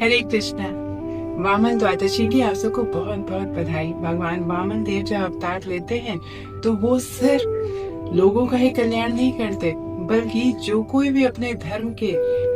हरे कृष्णा। वामन द्वादशी की आप सबको बहुत बहुत बधाई। भगवान वामन देव जब अवतार लेते हैं तो वो सिर्फ लोगों का ही कल्याण नहीं करते, बल्कि जो कोई भी अपने धर्म के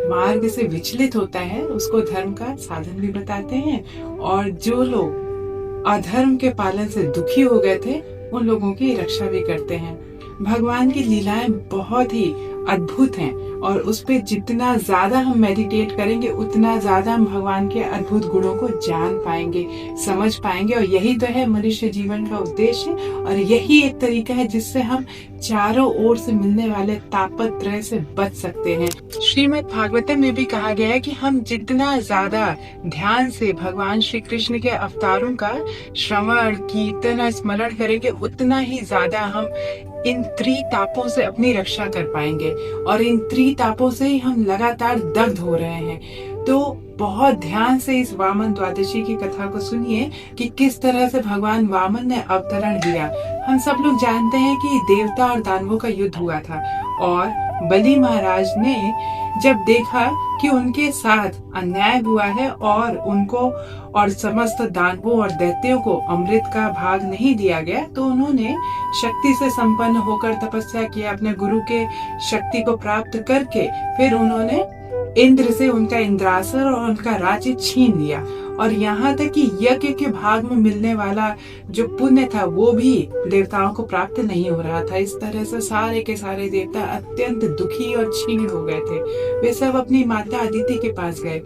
मार्ग से विचलित होता है उसको धर्म का साधन भी बताते हैं, और जो लोग अधर्म के पालन से दुखी हो गए थे उन लोगों की रक्षा भी करते हैं। भगवान की लीलाएं बहुत ही अद्भुत हैं, और उस पे जितना ज्यादा हम मेडिटेट करेंगे उतना ज्यादा हम भगवान के अद्भुत गुणों को जान पाएंगे, समझ पाएंगे। और यही तो है मनुष्य जीवन का उद्देश्य, और यही एक तरीका है जिससे हम चारों ओर से मिलने वाले तापत्रय से बच सकते हैं। श्रीमद् भागवतम में भी कहा गया है कि हम जितना ज्यादा ध्यान से भगवान श्री कृष्ण के अवतारों का श्रवण कीर्तन और स्मरण करेंगे उतना ही ज्यादा हम इन त्रितापों से अपनी रक्षा कर पाएंगे, और इन त्रितापों से ही हम लगातार दग्ध हो रहे हैं। तो बहुत ध्यान से इस वामन द्वादशी की कथा को सुनिए कि किस तरह से भगवान वामन ने अवतरण दिया। हम सब लोग जानते हैं कि देवता और दानवों का युद्ध हुआ था, और बलि महाराज ने जब देखा कि उनके साथ अन्याय हुआ है और उनको और समस्त दानवों और दैत्यों को अमृत का भाग नहीं दिया गया, तो उन्होंने शक्ति से संपन्न होकर तपस्या किया। अपने गुरु के शक्ति को प्राप्त करके फिर उन्होंने इंद्र से उनका इंद्रासन और उनका राज्य छीन लिया, और यहाँ तक कि यज्ञ के भाग में मिलने वाला जो पुण्य था वो भी देवताओं को प्राप्त नहीं हो रहा था। इस तरह से सारे के सारे देवता अत्यंत दुखी और क्षीण हो गए थे। वे सब अपनी माता अदिति के पास गए।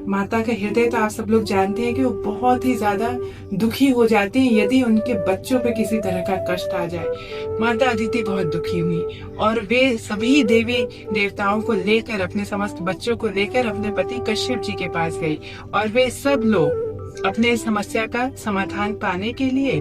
माता का हृदय तो आप सब लोग जानते हैं कि वो बहुत ही ज्यादा दुखी हो जाती हैं यदि उनके बच्चों पे किसी तरह का कष्ट आ जाए। माता अदिति बहुत दुखी हुई, और वे सभी देवी देवताओं को लेकर, अपने समस्त बच्चों को लेकर अपने पति कश्यप जी के पास गई, और वे सब लोग अपने समस्या का समाधान पाने के लिए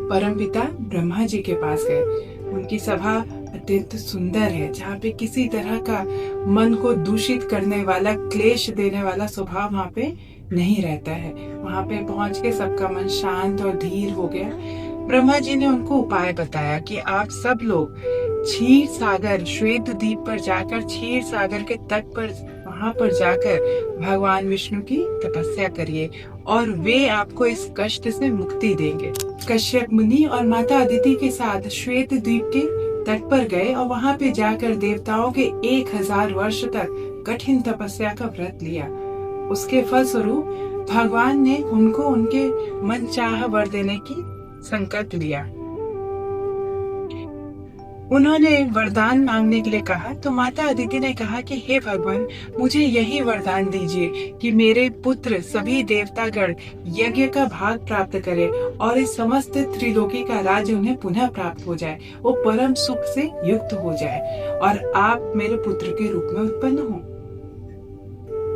परमपिता ब्रह्मा जी के पास गए। उनकी सभा अत्यंत सुंदर है, जहाँ पे किसी तरह का मन को दूषित करने वाला, क्लेश देने वाला स्वभाव वहाँ पे नहीं रहता है। वहाँ पे पहुंच के सबका मन शांत और धीर हो गया। ब्रह्मा जी ने उनको उपाय बताया कि आप सब लोग क्षीर सागर, श्वेत द्वीप पर जाकर, क्षीर सागर के तट पर, वहां पर जाकर भगवान विष्णु की तपस्या करिए, और वे आपको इस कष्ट से मुक्ति देंगे। कश्यप मुनि और माता अदिति के साथ श्वेत द्वीप के तट पर गए, और वहां पे जाकर देवताओं के 1000 वर्ष तक कठिन तपस्या का व्रत लिया। उसके फलस्वरूप भगवान ने उनको उनके मनचाहा वर देने की संकल्प लिया। उन्होंने वरदान मांगने के लिए कहा, तो माता अदिति ने कहा कि हे भगवान, मुझे यही वरदान दीजिए कि मेरे पुत्र सभी देवतागण यज्ञ का भाग प्राप्त करें, और इस समस्त त्रिलोकी का राज्य उन्हें पुनः प्राप्त हो जाए, वो परम सुख से युक्त हो जाए, और आप मेरे पुत्र के रूप में उत्पन्न हो।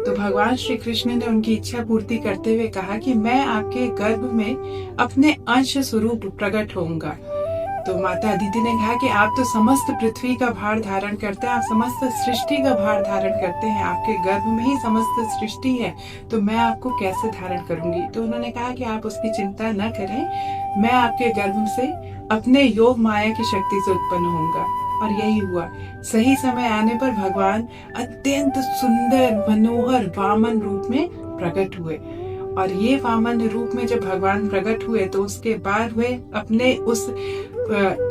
तो भगवान श्री कृष्ण ने उनकी इच्छा पूर्ति करते हुए कहा कि मैं आपके गर्भ में अपने अंश स्वरूप प्रकट होऊंगा। तो माता अदिति ने कहा कि आप तो समस्त पृथ्वी का भार धारण करते हैं, आप समस्त सृष्टि का भार धारण करते हैं, आपके गर्भ में ही समस्त सृष्टि है, तो मैं आपको कैसे धारण करूंगी। तो उन्होंने कहा कि आप उसकी चिंता न करें, मैं आपके गर्भ से अपने योग माया की शक्ति से उत्पन्न होऊंगा। और यही हुआ। सही समय आने पर भगवान अत्यंत सुंदर मनोहर वामन रूप में प्रकट हुए, और ये वामन रूप में जब भगवान प्रकट हुए तो उसके बाद वे अपने उस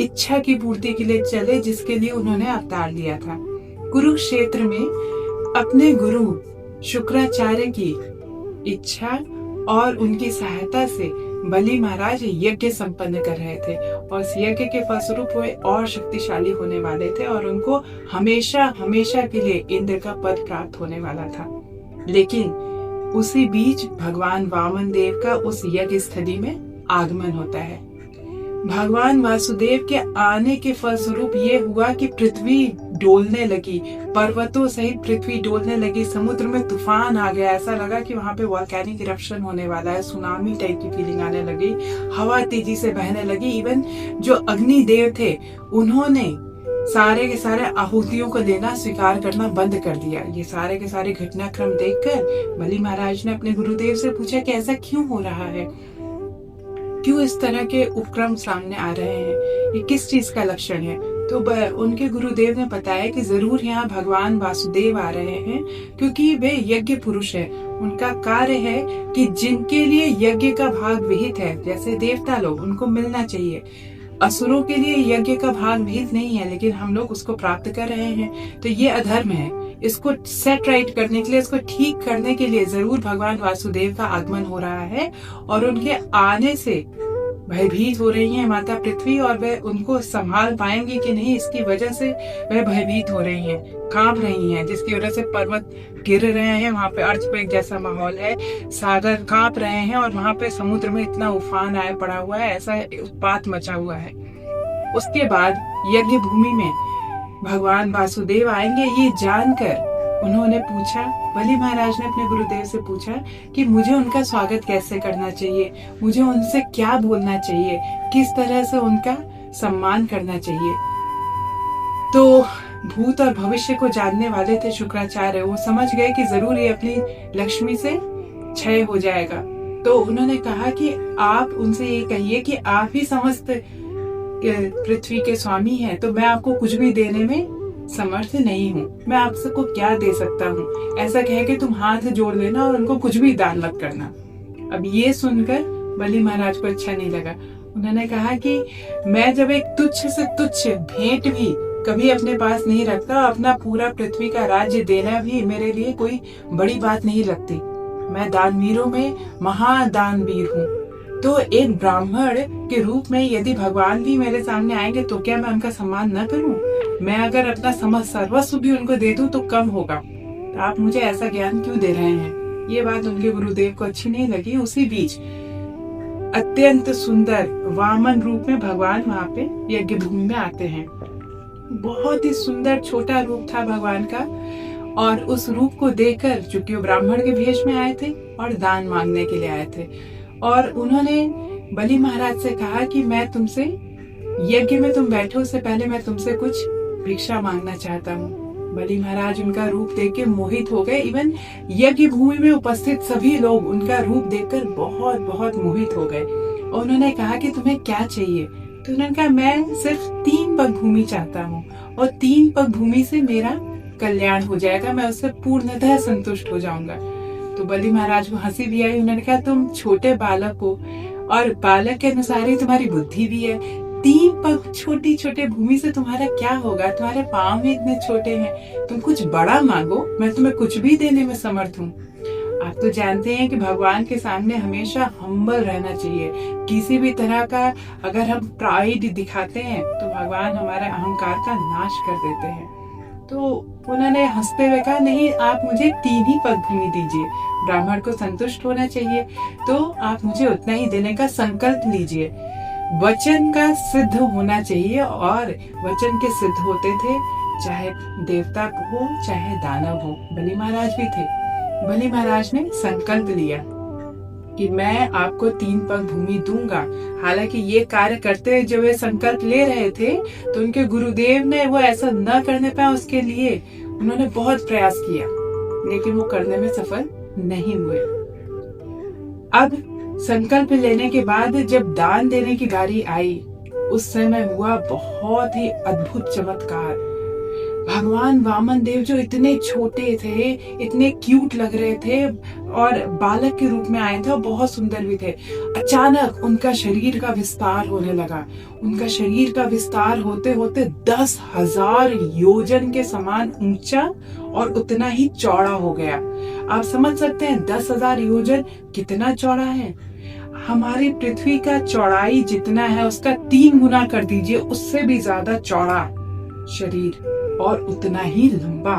इच्छा की पूर्ति के लिए चले जिसके लिए उन्होंने अवतार लिया था। कुरुक्षेत्र में अपने गुरु शुक्राचार्य की इच्छा और उनकी सहायता से बलि महाराज यज्ञ संपन्न कर रहे थे, और इस यज्ञ के फलस्वरूप वे और शक्तिशाली होने वाले थे, और उनको हमेशा हमेशा के लिए इंद्र का पद प्राप्त होने वाला था। लेकिन उसी बीच भगवान वामन देव का उस यज्ञ स्थली में आगमन होता है। भगवान वासुदेव के आने के फलस्वरूप ये हुआ कि पृथ्वी डोलने लगी, पर्वतों सहित पृथ्वी डोलने लगी, समुद्र में तूफान आ गया। ऐसा लगा कि वहां पे वॉल्केनिक इरप्शन होने वाला है, सुनामी टाइप की फीलिंग आने लगी, हवा तेजी से बहने लगी। इवन जो अग्नि देव थे उन्होंने सारे के सारे आहुतियों को लेना स्वीकार करना बंद कर दिया। ये सारे के सारे घटनाक्रम देखकर बलि महाराज ने अपने गुरुदेव से पूछा कि ऐसा क्यों हो रहा है। क्यों इस तरह के उपक्रम सामने आ रहे हैं, ये किस चीज का लक्षण है। तो उनके गुरुदेव ने बताया कि जरूर यहाँ भगवान वासुदेव आ रहे हैं, क्योंकि वे यज्ञ पुरुष है। उनका कार्य है कि जिनके लिए यज्ञ का भाग विहित है, जैसे देवता लोग, उनको मिलना चाहिए। असुरों के लिए यज्ञ का भाग विहित नहीं है, लेकिन हम लोग उसको प्राप्त कर रहे हैं, तो ये अधर्म है। इसको सेट राइट करने के लिए, इसको ठीक करने के लिए जरूर भगवान वासुदेव का आगमन हो रहा है, और उनके आने से भयभीत हो रही है माता पृथ्वी, और वह उनको संभाल पाएंगी कि नहीं, इसकी वजह से वह भयभीत हो रही हैं, कांप रही हैं, जिसकी वजह से पर्वत गिर रहे हैं, वहां पे अर्थक्वेक जैसा माहौल है, सागर कांप रहे हैं, और वहां पे समुद्र में इतना उफान आया पड़ा हुआ है, ऐसा उत्पात मचा हुआ है। उसके बाद यज्ञ भूमि में भगवान वासुदेव आएंगे, ये जानकर उन्होंने पूछा, बलि महाराज ने अपने गुरुदेव से पूछा कि मुझे उनका स्वागत कैसे करना चाहिए, मुझे उनसे क्या बोलना चाहिए, किस तरह से उनका सम्मान करना चाहिए। तो भूत और भविष्य को जानने वाले थे शुक्राचार्य, वो समझ गए कि जरूर ये अपनी लक्ष्मी से क्षय हो जाएगा। तो उन्होंने कहा कि आप उनसे ये कहिए कि आप ही समस्त पृथ्वी के स्वामी हैं, तो मैं आपको कुछ भी देने में समर्थ नहीं हूँ, मैं आपसे को क्या दे सकता हूँ। ऐसा कह के तुम हाथ जोड़ लेना और उनको कुछ भी दान मत करना। अब ये सुनकर बलि महाराज को अच्छा नहीं लगा। उन्होंने कहा कि मैं जब एक तुच्छ से तुच्छ भेंट भी कभी अपने पास नहीं रखता, अपना पूरा पृथ्वी का राज्य देना भी मेरे लिए कोई बड़ी बात नहीं लगती। मैं दानवीरों में महादानवीर हूँ। तो एक ब्राह्मण के रूप में यदि भगवान भी मेरे सामने आएंगे तो क्या मैं उनका सम्मान न करूं? मैं अगर अपना समस्त सर्वस्व भी उनको दे दूं तो कम होगा। तो आप मुझे ऐसा ज्ञान क्यों दे रहे हैं? ये बात उनके गुरुदेव को अच्छी नहीं लगी। उसी बीच अत्यंत सुंदर वामन रूप में भगवान वहां पे यज्ञ भूमि में आते हैं। बहुत ही सुंदर छोटा रूप था भगवान का, और उस रूप को देखकर, चूंकि वो ब्राह्मण के भेष में आए थे और दान मांगने के लिए आए थे, और उन्होंने बलि महाराज से कहा कि मैं तुमसे यज्ञ में तुम बैठो उससे पहले मैं तुमसे कुछ भिक्षा मांगना चाहता हूँ। बलि महाराज उनका रूप देख के मोहित हो गए। इवन यज्ञ भूमि में उपस्थित सभी लोग उनका रूप देखकर बहुत बहुत मोहित हो गए। और उन्होंने कहा कि तुम्हें क्या चाहिए? तो उन्होंने कहा मैं सिर्फ 3 पग भूमि चाहता हूँ, और 3 पग भूमि से मेरा कल्याण हो जाएगा, मैं उससे पूर्णतः संतुष्ट हो जाऊंगा। तो बलि महाराज को हंसी भी आई। उन्होंने कहा तुम छोटे बालक हो, और बालक के अनुसार ही तुम्हारी बुद्धि भी है। 3 पग छोटी छोटे भूमि से तुम्हारा क्या होगा? तुम्हारे पाँव भी इतने छोटे हैं, तुम कुछ बड़ा मांगो, मैं तुम्हें कुछ भी देने में समर्थ हूँ। आप तो जानते हैं कि भगवान के सामने हमेशा हम्बल रहना चाहिए। किसी भी तरह का अगर हम प्राइड दिखाते हैं तो भगवान हमारे अहंकार का नाश कर देते हैं। तो उन्होंने हंसते हुए कहा नहीं, आप मुझे 3 ही पग भूमि दीजिए, ब्राह्मण को संतुष्ट होना चाहिए, तो आप मुझे उतना ही देने का संकल्प लीजिए। वचन का सिद्ध होना चाहिए, और वचन के सिद्ध होते थे चाहे देवता हो चाहे दानव हो। बलि महाराज भी थे। बलि महाराज ने संकल्प लिया कि मैं आपको 3 पग भूमि दूंगा। हालांकि ये कार्य करते हुए जब वे संकल्प ले रहे थे तो उनके गुरुदेव ने वो ऐसा न करने पाया, उसके लिए उन्होंने बहुत प्रयास किया, लेकिन वो करने में सफल नहीं हुए। अब संकल्प लेने के बाद जब दान देने की बारी आई, उस समय हुआ बहुत ही अद्भुत चमत्कार। भगवान वामन देव जो इतने छोटे थे, इतने क्यूट लग रहे थे, और बालक के रूप में आए थे, और बहुत सुंदर भी थे। अचानक उनका शरीर का विस्तार होने लगा। उनका शरीर का विस्तार होते होते 10,000 योजन के समान ऊंचा और उतना ही चौड़ा हो गया। आप समझ सकते हैं 10,000 योजन कितना चौड़ा है। हमारी पृथ्वी का चौड़ाई जितना है उसका 3 गुना कर दीजिए, उससे भी ज्यादा चौड़ा शरीर, और उतना ही लंबा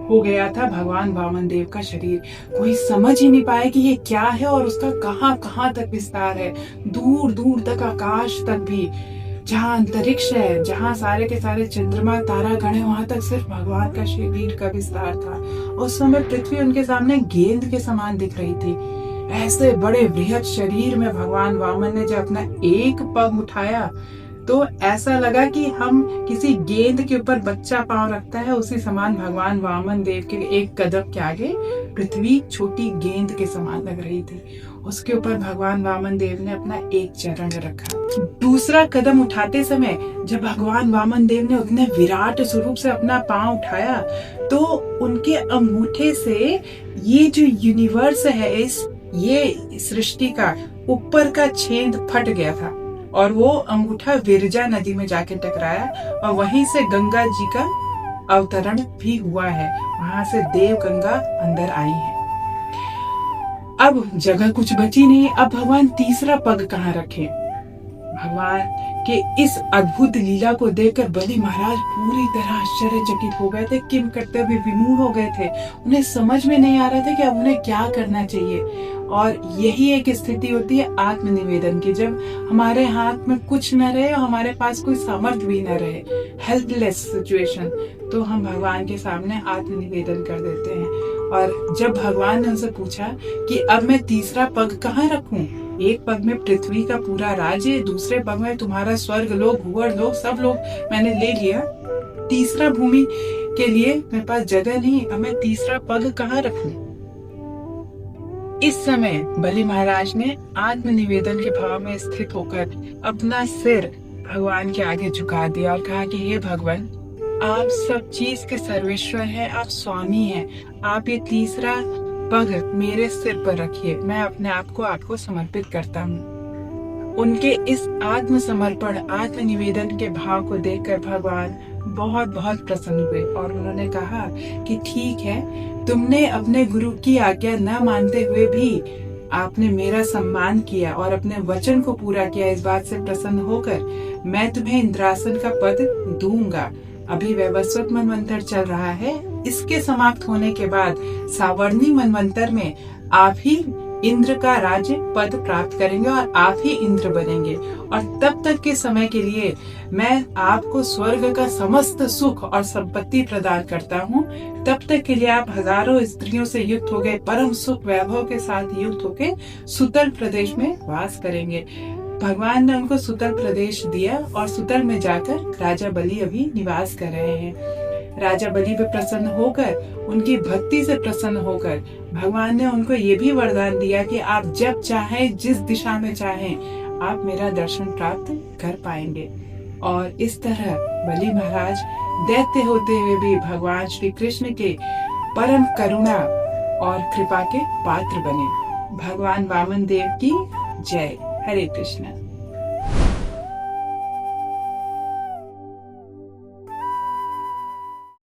हो गया था भगवान वामन देव का शरीर। कोई समझ ही नहीं पाया कि ये क्या है, और उसका कहां कहां तक विस्तार है, दूर दूर तक, आकाश तक भी, जहां अंतरिक्ष है, जहां सारे के सारे चंद्रमा तारागण है, वहां तक सिर्फ भगवान का शरीर का विस्तार था। उस समय पृथ्वी उनके सामने गेंद के समान दिख रही थी। ऐसे बड़े बृहद शरीर में भगवान वामन ने जब अपना एक पग उठाया तो ऐसा लगा कि हम किसी गेंद के ऊपर बच्चा पांव रखता है, उसी समान भगवान वामन देव के एक कदम के आगे पृथ्वी छोटी गेंद के समान लग रही थी। उसके ऊपर भगवान वामन देव ने अपना एक चरण रखा। दूसरा कदम उठाते समय जब भगवान वामन देव ने उतने विराट स्वरूप से अपना पांव उठाया, तो उनके अंगूठे से ये जो यूनिवर्स है, ये सृष्टि का ऊपर का छेद फट गया था और वो अंगूठा विरजा नदी में जाके टकराया और वहीं से गंगा जी का अवतरण भी हुआ है। वहां से देव गंगा अंदर आई है। अब जगह कुछ बची नहीं, अब भगवान तीसरा पग कहाँ रखे। भगवान के इस अद्भुत लीला को देखकर बलि महाराज पूरी तरह आश्चर्यचकित हो गए थे, किम करते हुए विमूढ़ हो गए थे। उन्हें समझ में नहीं आ रहा था कि अब उन्हें क्या करना चाहिए। और यही एक स्थिति होती है आत्मनिवेदन की, जब हमारे हाथ में कुछ न रहे और हमारे पास कोई सामर्थ्य भी न रहे, हेल्पलेस सिचुएशन, तो हम भगवान के सामने आत्मनिवेदन कर देते हैं। और जब भगवान ने उनसे पूछा कि अब मैं तीसरा पग कहाँ रखूं, एक पग में पृथ्वी का पूरा राज्य, दूसरे पग में तुम्हारा स्वर्ग लोक, भूवर लोक, सब लोग मैंने ले लिया, तीसरा भूमि के लिए मेरे पास जगह नहीं, अब मैं तीसरा पग कहाँ रखूं। इस समय बलि महाराज ने आत्मनिवेदन के भाव में स्थित होकर अपना सिर भगवान के आगे झुका दिया और कहा कि हे भगवान, आप सब चीज के सर्वेश्वर हैं, आप स्वामी हैं, आप ये तीसरा पग मेरे सिर पर रखिए, मैं अपने आप को आपको समर्पित करता हूँ। उनके इस आत्मसमर्पण, आत्मनिवेदन के भाव को देखकर भगवान बहुत बहुत प्रसन्न हुए और उन्होंने कहा कि ठीक है, तुमने अपने गुरु की आज्ञा न मानते हुए भी आपने मेरा सम्मान किया और अपने वचन को पूरा किया। इस बात से प्रसन्न होकर मैं तुम्हें इंद्रासन का पद दूंगा। अभी वैवस्वत मनवंतर चल रहा है, इसके समाप्त होने के बाद सावर्णी मनवंतर में आप ही इंद्र का राज्य पद प्राप्त करेंगे और आप ही इंद्र बनेंगे। और तब तक के समय के लिए मैं आपको स्वर्ग का समस्त सुख और संपत्ति प्रदान करता हूँ। तब तक के लिए आप हजारों स्त्रियों से युक्त हो गए, परम सुख वैभव के साथ युक्त होके सुतल प्रदेश में वास करेंगे। भगवान ने उनको सुतल प्रदेश दिया और सुतल में जाकर राजा बलि अभी निवास कर रहे हैं। राजा बलि पे प्रसन्न होकर, उनकी भक्ति से प्रसन्न होकर भगवान ने उनको ये भी वरदान दिया कि आप जब चाहें, जिस दिशा में चाहें, आप मेरा दर्शन प्राप्त कर पाएंगे। और इस तरह बलि महाराज दैत्य होते हुए भी भगवान श्री कृष्ण के परम करुणा और कृपा के पात्र बने। भगवान वामन देव की जय। हरे कृष्ण।